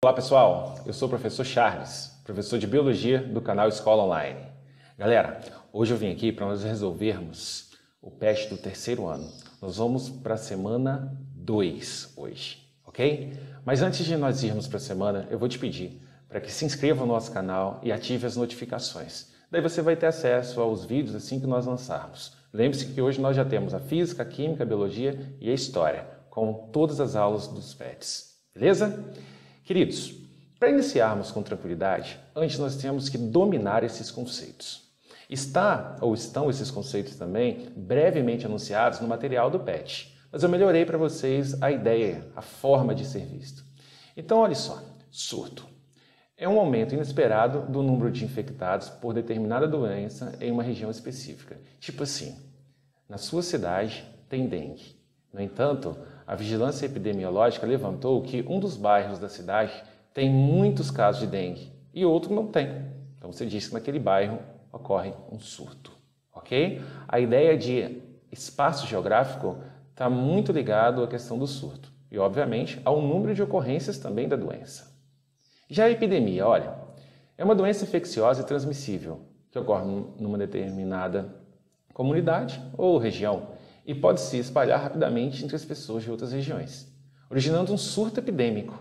Olá pessoal, eu sou o professor Charles, professor de Biologia do canal Escola Online. Galera, hoje eu vim aqui para nós resolvermos o PET do terceiro ano. Nós vamos para a semana 2 hoje, ok? Mas antes de nós irmos para a semana, eu vou te pedir para que se inscreva no nosso canal e ative as notificações. Daí você vai ter acesso aos vídeos assim que nós lançarmos. Lembre-se que hoje nós já temos a Física, a Química, a Biologia e a História, com todas as aulas dos PETs, beleza? Queridos, para iniciarmos com tranquilidade, antes nós temos que dominar esses conceitos. Estão esses conceitos também brevemente anunciados no material do PET, mas eu melhorei para vocês a ideia, a forma de ser visto. Então, olha só, surto. É um aumento inesperado do número de infectados por determinada doença em uma região específica. Tipo assim, na sua cidade tem dengue. No entanto, a vigilância epidemiológica levantou que um dos bairros da cidade tem muitos casos de dengue e outro não tem. Então você diz que naquele bairro ocorre um surto, ok? A ideia de espaço geográfico está muito ligado à questão do surto e, obviamente, ao número de ocorrências também da doença. Já a epidemia, olha, é uma doença infecciosa e transmissível que ocorre numa determinada comunidade ou região e pode se espalhar rapidamente entre as pessoas de outras regiões, originando um surto epidêmico.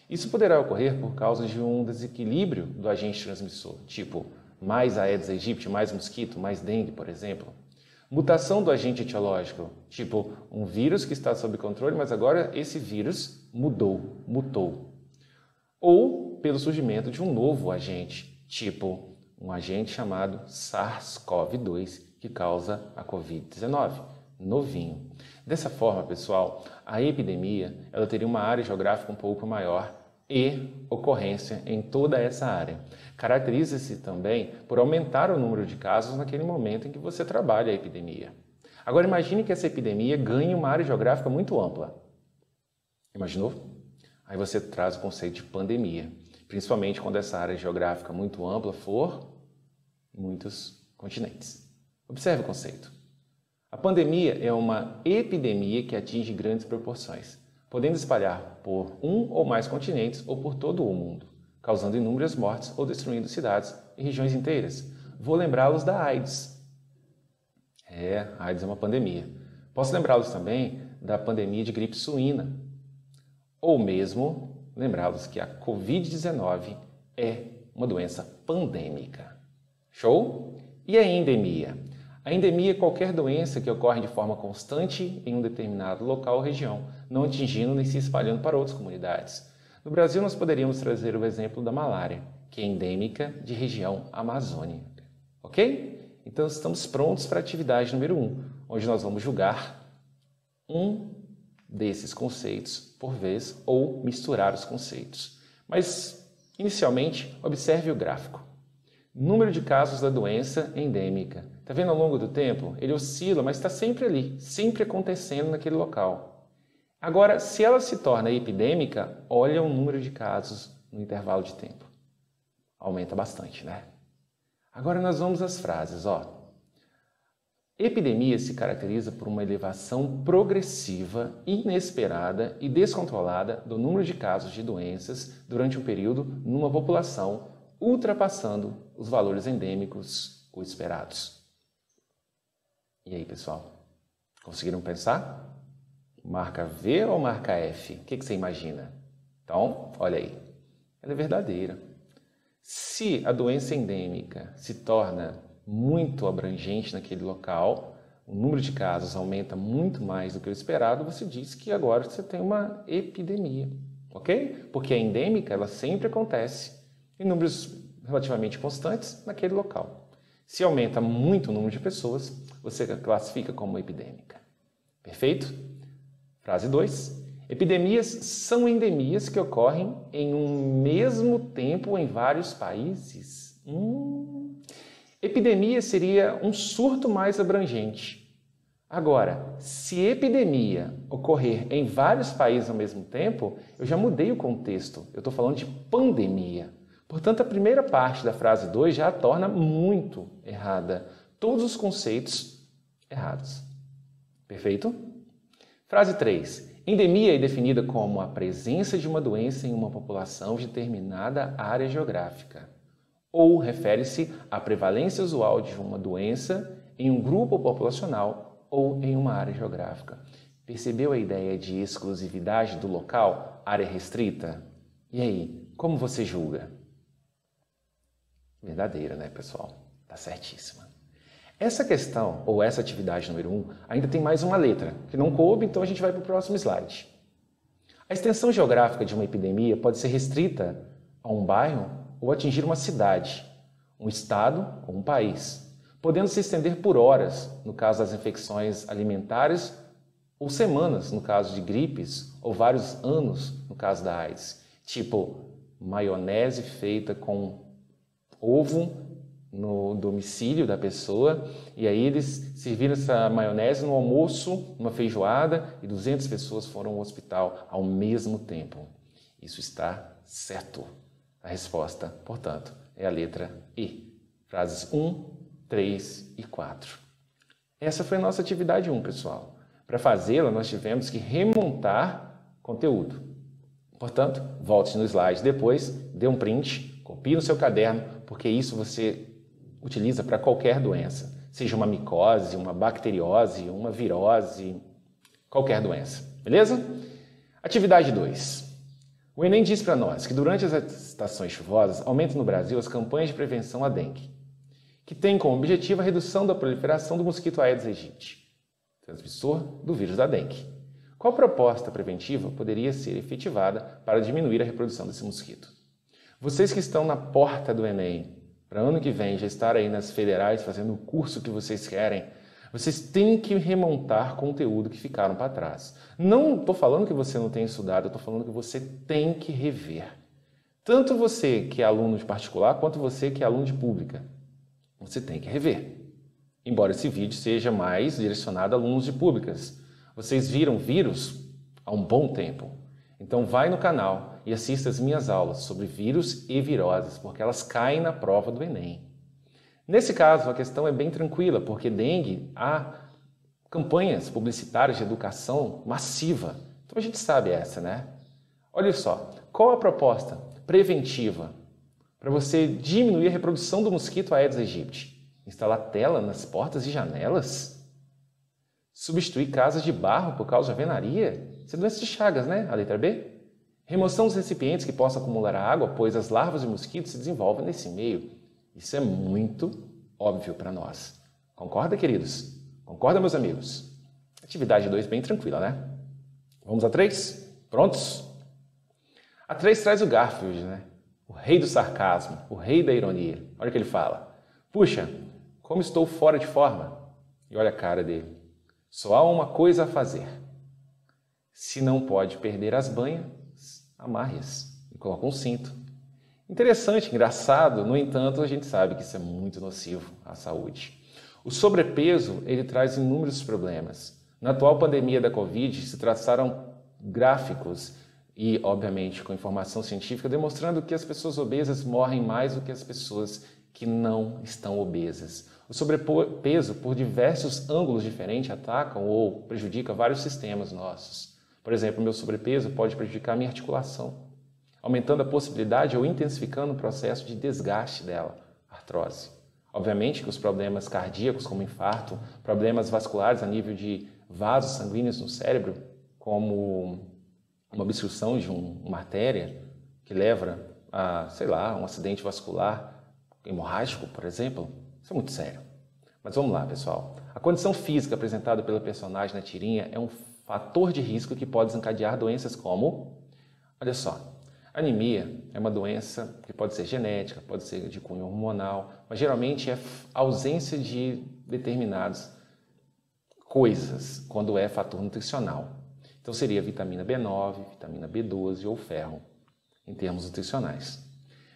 Isso poderá ocorrer por causa de um desequilíbrio do agente transmissor, tipo mais Aedes aegypti, mais mosquito, mais dengue, por exemplo. Mutação do agente etiológico, tipo um vírus que está sob controle, mas agora esse vírus mutou. Ou pelo surgimento de um novo agente, tipo um agente chamado SARS-CoV-2, que causa a Covid-19. Novinho. Dessa forma, pessoal, a epidemia ela teria uma área geográfica um pouco maior e ocorrência em toda essa área. Caracteriza-se também por aumentar o número de casos naquele momento em que você trabalha a epidemia. Agora imagine que essa epidemia ganhe uma área geográfica muito ampla. Imaginou? Aí você traz o conceito de pandemia, principalmente quando essa área geográfica muito ampla for muitos continentes. Observe o conceito. A pandemia é uma epidemia que atinge grandes proporções, podendo espalhar por um ou mais continentes ou por todo o mundo, causando inúmeras mortes ou destruindo cidades e regiões inteiras. Vou lembrá-los da AIDS. A AIDS é uma pandemia. Posso lembrá-los também da pandemia de gripe suína, ou mesmo lembrá-los que a Covid-19 é uma doença pandêmica. Show? E a endemia? A endemia é qualquer doença que ocorre de forma constante em um determinado local ou região, não atingindo nem se espalhando para outras comunidades. No Brasil, nós poderíamos trazer o exemplo da malária, que é endêmica de região amazônica. Ok? Então, estamos prontos para a atividade número 1, onde nós vamos julgar um desses conceitos por vez ou misturar os conceitos. Mas, inicialmente, observe o gráfico. Número de casos da doença endêmica. Está vendo ao longo do tempo? Ele oscila, mas está sempre ali, sempre acontecendo naquele local. Agora, se ela se torna epidêmica, olha o número de casos no intervalo de tempo. Aumenta bastante, né? Agora nós vamos às frases, ó. Epidemia se caracteriza por uma elevação progressiva, inesperada e descontrolada do número de casos de doenças durante um período numa população, ultrapassando os valores endêmicos ou esperados. E aí, pessoal? Conseguiram pensar? Marca V ou marca F? O que você imagina? Então, olha aí. Ela é verdadeira. Se a doença endêmica se torna muito abrangente naquele local, o número de casos aumenta muito mais do que o esperado, você diz que agora você tem uma epidemia, ok? Porque a endêmica, ela sempre acontece em números relativamente constantes naquele local. Se aumenta muito o número de pessoas, você classifica como epidêmica. Perfeito? Frase 2. Epidemias são endemias que ocorrem em um mesmo tempo em vários países. Epidemia seria um surto mais abrangente. Agora, se epidemia ocorrer em vários países ao mesmo tempo, eu já mudei o contexto. Eu estou falando de pandemia. Portanto, a primeira parte da frase 2 já a torna muito errada. Todos os conceitos errados. Perfeito? Frase 3. Endemia é definida como a presença de uma doença em uma população de determinada área geográfica, ou refere-se à prevalência usual de uma doença em um grupo populacional ou em uma área geográfica. Percebeu a ideia de exclusividade do local, área restrita? E aí, como você julga? Verdadeira, né, pessoal? Tá certíssima. Essa questão, ou essa atividade número 1, ainda tem mais uma letra, que não coube, então a gente vai para o próximo slide. A extensão geográfica de uma epidemia pode ser restrita a um bairro ou atingir uma cidade, um estado ou um país, podendo se estender por horas, no caso das infecções alimentares, ou semanas, no caso de gripes, ou vários anos, no caso da AIDS, tipo maionese feita com ovo no domicílio da pessoa, e aí eles serviram essa maionese no almoço, numa feijoada, e 200 pessoas foram ao hospital ao mesmo tempo. Isso está certo. A resposta, portanto, é a letra E. Frases 1, 3 e 4. Essa foi a nossa atividade 1, pessoal. Para fazê-la, nós tivemos que remontar conteúdo. Portanto, volte no slide depois, dê um print, copie no seu caderno, porque isso você utiliza para qualquer doença, seja uma micose, uma bacteriose, uma virose, qualquer doença. Beleza? Atividade 2. O Enem diz para nós que durante as estações chuvosas aumentam no Brasil as campanhas de prevenção à dengue, que tem como objetivo a redução da proliferação do mosquito Aedes aegypti, transmissor do vírus da dengue. Qual proposta preventiva poderia ser efetivada para diminuir a reprodução desse mosquito? Vocês que estão na porta do Enem, para ano que vem já estar aí nas federais fazendo o curso que vocês querem, vocês têm que remontar conteúdo que ficaram para trás. Não estou falando que você não tem estudado, eu estou falando que você tem que rever. Tanto você que é aluno de particular, quanto você que é aluno de pública. Você tem que rever. Embora esse vídeo seja mais direcionado a alunos de públicas. Vocês viram vírus há um bom tempo. Então vai no canal e assista as minhas aulas sobre vírus e viroses, porque elas caem na prova do Enem. Nesse caso, a questão é bem tranquila, porque dengue há campanhas publicitárias de educação massiva. Então a gente sabe essa, né? Olha só, qual a proposta preventiva para você diminuir a reprodução do mosquito Aedes aegypti? Instalar tela nas portas e janelas? Substituir casas de barro por causa de alvenaria? Isso é doença de Chagas, né? A letra B? Remoção dos recipientes que possam acumular água, pois as larvas de mosquito se desenvolvem nesse meio. Isso é muito óbvio para nós. Concorda, queridos? Concorda, meus amigos? Atividade 2 bem tranquila, né? Vamos a 3? Prontos? A 3 traz o Garfield, né? O rei do sarcasmo, o rei da ironia. Olha o que ele fala. Puxa, como estou fora de forma. E olha a cara dele. Só há uma coisa a fazer. Se não pode perder as banhas, amarre-as e coloque um cinto. Interessante, engraçado, no entanto, a gente sabe que isso é muito nocivo à saúde. O sobrepeso, ele traz inúmeros problemas. Na atual pandemia da Covid, se traçaram gráficos e, obviamente, com informação científica, demonstrando que as pessoas obesas morrem mais do que as pessoas que não estão obesas. O sobrepeso, por diversos ângulos diferentes, atacam ou prejudica vários sistemas nossos. Por exemplo, o meu sobrepeso pode prejudicar a minha articulação, aumentando a possibilidade ou intensificando o processo de desgaste dela, artrose. Obviamente que os problemas cardíacos, como infarto, problemas vasculares a nível de vasos sanguíneos no cérebro, como uma obstrução de uma artéria que leva a, um acidente vascular hemorrágico, por exemplo, isso é muito sério. Mas vamos lá, pessoal. A condição física apresentada pela personagem na tirinha é um fator de risco que pode desencadear doenças como, olha só, anemia é uma doença que pode ser genética, pode ser de cunho hormonal, mas geralmente é ausência de determinadas coisas quando é fator nutricional. Então seria vitamina B9, vitamina B12 ou ferro, em termos nutricionais.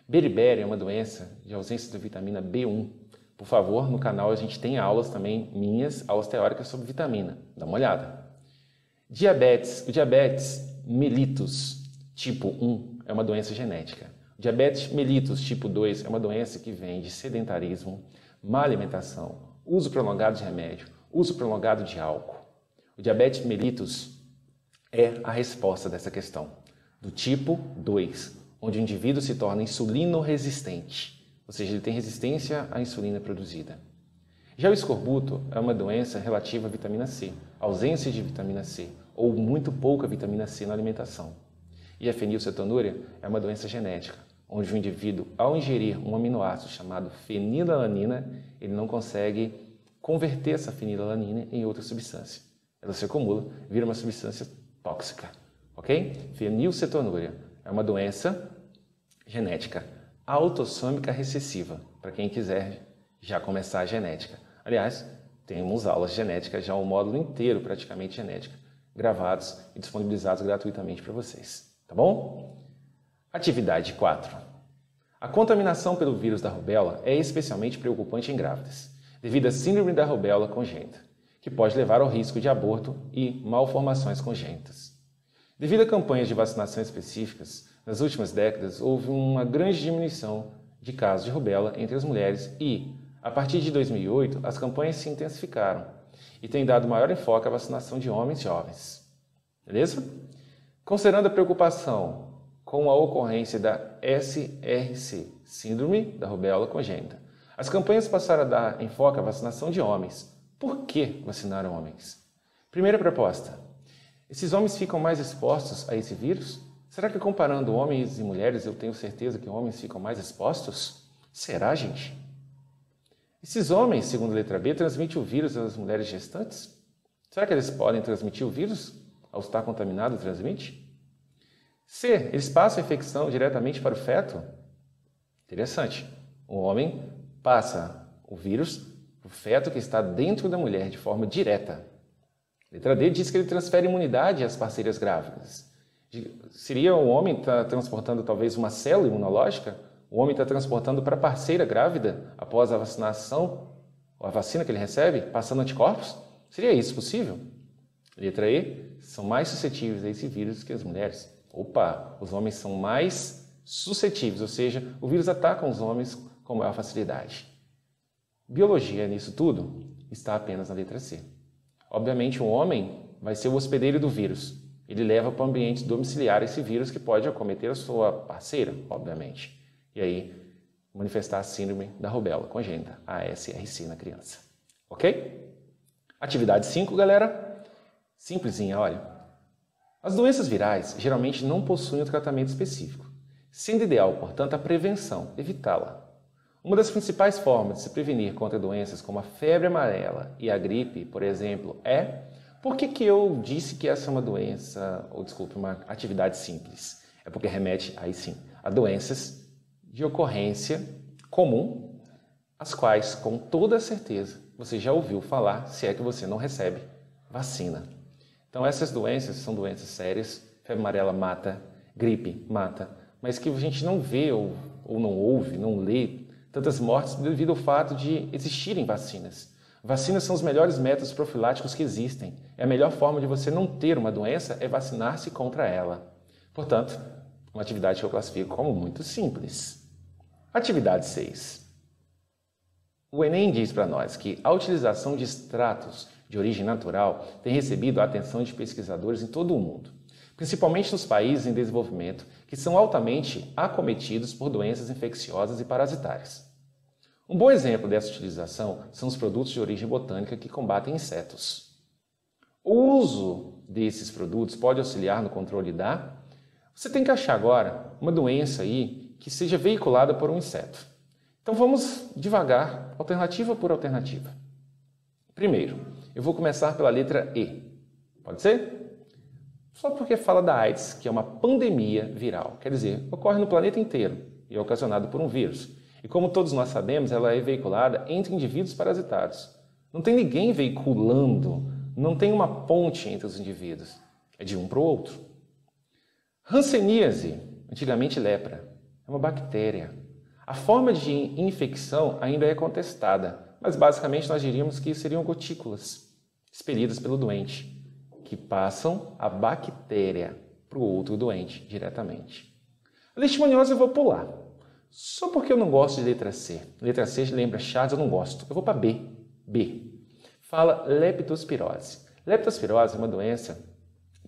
Beriberi é uma doença de ausência de vitamina B1. Por favor, no canal a gente tem aulas também minhas, aulas teóricas sobre vitamina. Dá uma olhada. Diabetes. O diabetes mellitus tipo 1 é uma doença genética. O diabetes mellitus tipo 2 é uma doença que vem de sedentarismo, má alimentação, uso prolongado de remédio, uso prolongado de álcool. O diabetes mellitus é a resposta dessa questão, do tipo 2, onde o indivíduo se torna insulinoresistente, ou seja, ele tem resistência à insulina produzida. Já o escorbuto é uma doença relativa à vitamina C, ausência de vitamina C ou muito pouca vitamina C na alimentação. E a fenilcetonúria é uma doença genética, onde o indivíduo, ao ingerir um aminoácido chamado fenilalanina, ele não consegue converter essa fenilalanina em outra substância. Ela se acumula, vira uma substância tóxica, ok? Fenilcetonúria é uma doença genética autossômica recessiva, para quem quiser já começar a genética. Aliás, temos aulas de genética, já um módulo inteiro praticamente genética, gravados e disponibilizados gratuitamente para vocês, tá bom? Atividade 4. A contaminação pelo vírus da rubéola é especialmente preocupante em grávidas, devido à síndrome da rubéola congênita, que pode levar ao risco de aborto e malformações congênitas. Devido a campanhas de vacinação específicas, nas últimas décadas houve uma grande diminuição de casos de rubéola entre as mulheres e, a partir de 2008, as campanhas se intensificaram e têm dado maior enfoque à vacinação de homens jovens. Beleza? Considerando a preocupação com a ocorrência da SRC, Síndrome da Rubéola Congênita, as campanhas passaram a dar enfoque à vacinação de homens. Por que vacinar homens? Primeira proposta. Esses homens ficam mais expostos a esse vírus? Será que comparando homens e mulheres eu tenho certeza que homens ficam mais expostos? Será, gente? Esses homens, segundo a letra B, transmitem o vírus às mulheres gestantes? Será que eles podem transmitir o vírus ao estar contaminado e transmite? C. Eles passam a infecção diretamente para o feto? Interessante. O homem passa o vírus para o feto que está dentro da mulher de forma direta. Letra D diz que ele transfere imunidade às parceiras grávidas. Seria o homem estar transportando talvez uma célula imunológica? O homem está transportando para a parceira grávida após a vacinação, ou a vacina que ele recebe, passando anticorpos? Seria isso possível? Letra E, são mais suscetíveis a esse vírus que as mulheres. Opa, os homens são mais suscetíveis, ou seja, o vírus ataca os homens com maior facilidade. Biologia nisso tudo está apenas na letra C. Obviamente o homem vai ser o hospedeiro do vírus. Ele leva para o ambiente domiciliar esse vírus que pode acometer a sua parceira, obviamente. E aí, manifestar a síndrome da rubéola congênita, a SRC na criança. Ok? Atividade 5, galera. Simplesinha, olha. As doenças virais geralmente não possuem um tratamento específico, sendo ideal, portanto, a prevenção, evitá-la. Uma das principais formas de se prevenir contra doenças como a febre amarela e a gripe, por exemplo, é... Por que eu disse que essa é uma doença, ou desculpe, uma atividade simples? É porque remete, aí sim, a doenças de ocorrência comum, as quais, com toda certeza, você já ouviu falar, se é que você não recebe vacina. Então, essas doenças são doenças sérias, febre amarela mata, gripe mata, mas que a gente não vê ou não ouve, não lê tantas mortes devido ao fato de existirem vacinas. Vacinas são os melhores métodos profiláticos que existem. É a melhor forma de você não ter uma doença é vacinar-se contra ela. Portanto, uma atividade que eu classifico como muito simples. Atividade 6. O Enem diz para nós que a utilização de extratos de origem natural tem recebido a atenção de pesquisadores em todo o mundo, principalmente nos países em desenvolvimento, que são altamente acometidos por doenças infecciosas e parasitárias. Um bom exemplo dessa utilização são os produtos de origem botânica que combatem insetos. O uso desses produtos pode auxiliar no controle da... Você tem que achar agora uma doença aí que seja veiculada por um inseto. Então vamos devagar, alternativa por alternativa. Primeiro, eu vou começar pela letra E. Pode ser? Só porque fala da AIDS, que é uma pandemia viral. Quer dizer, ocorre no planeta inteiro e é ocasionado por um vírus. E como todos nós sabemos, ela é veiculada entre indivíduos parasitados. Não tem ninguém veiculando, não tem uma ponte entre os indivíduos. É de um para o outro. Hanseníase, antigamente lepra, é uma bactéria. A forma de infecção ainda é contestada, mas basicamente nós diríamos que seriam gotículas expelidas pelo doente, que passam a bactéria para o outro doente diretamente. A leishmaniose eu vou pular. Só porque eu não gosto de letra C. Letra C lembra Chagas, eu não gosto. Eu vou para B. B. Fala leptospirose. Leptospirose é uma doença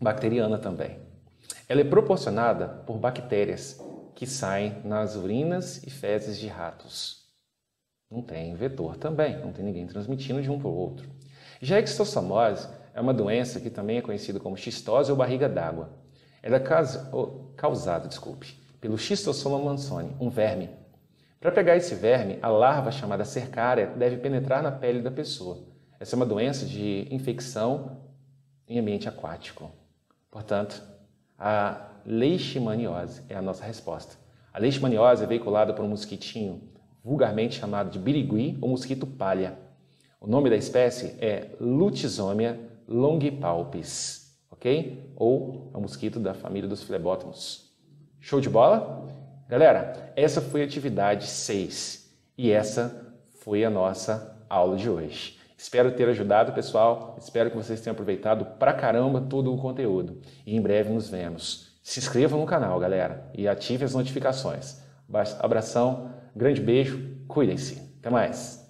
bacteriana também. Ela é proporcionada por bactérias que saem nas urinas e fezes de ratos. Não tem vetor também, não tem ninguém transmitindo de um para o outro. Já a esquistossomose é uma doença que também é conhecida como xistose ou barriga d'água. Ela é causada, pelo Schistosoma mansoni, um verme. Para pegar esse verme, a larva chamada cercária deve penetrar na pele da pessoa. Essa é uma doença de infecção em ambiente aquático. Portanto, a leishmaniose é a nossa resposta. A leishmaniose é veiculada por um mosquitinho, vulgarmente chamado de birigui ou mosquito palha. O nome da espécie é Lutisomia longipalpis, ok? Ou é um mosquito da família dos flebótomos. Show de bola? Galera, essa foi a atividade 6 e essa foi a nossa aula de hoje. Espero ter ajudado, pessoal. Espero que vocês tenham aproveitado pra caramba todo o conteúdo. E em breve nos vemos. Se inscrevam no canal, galera, e ative as notificações. Abração, grande beijo, cuidem-se. Até mais!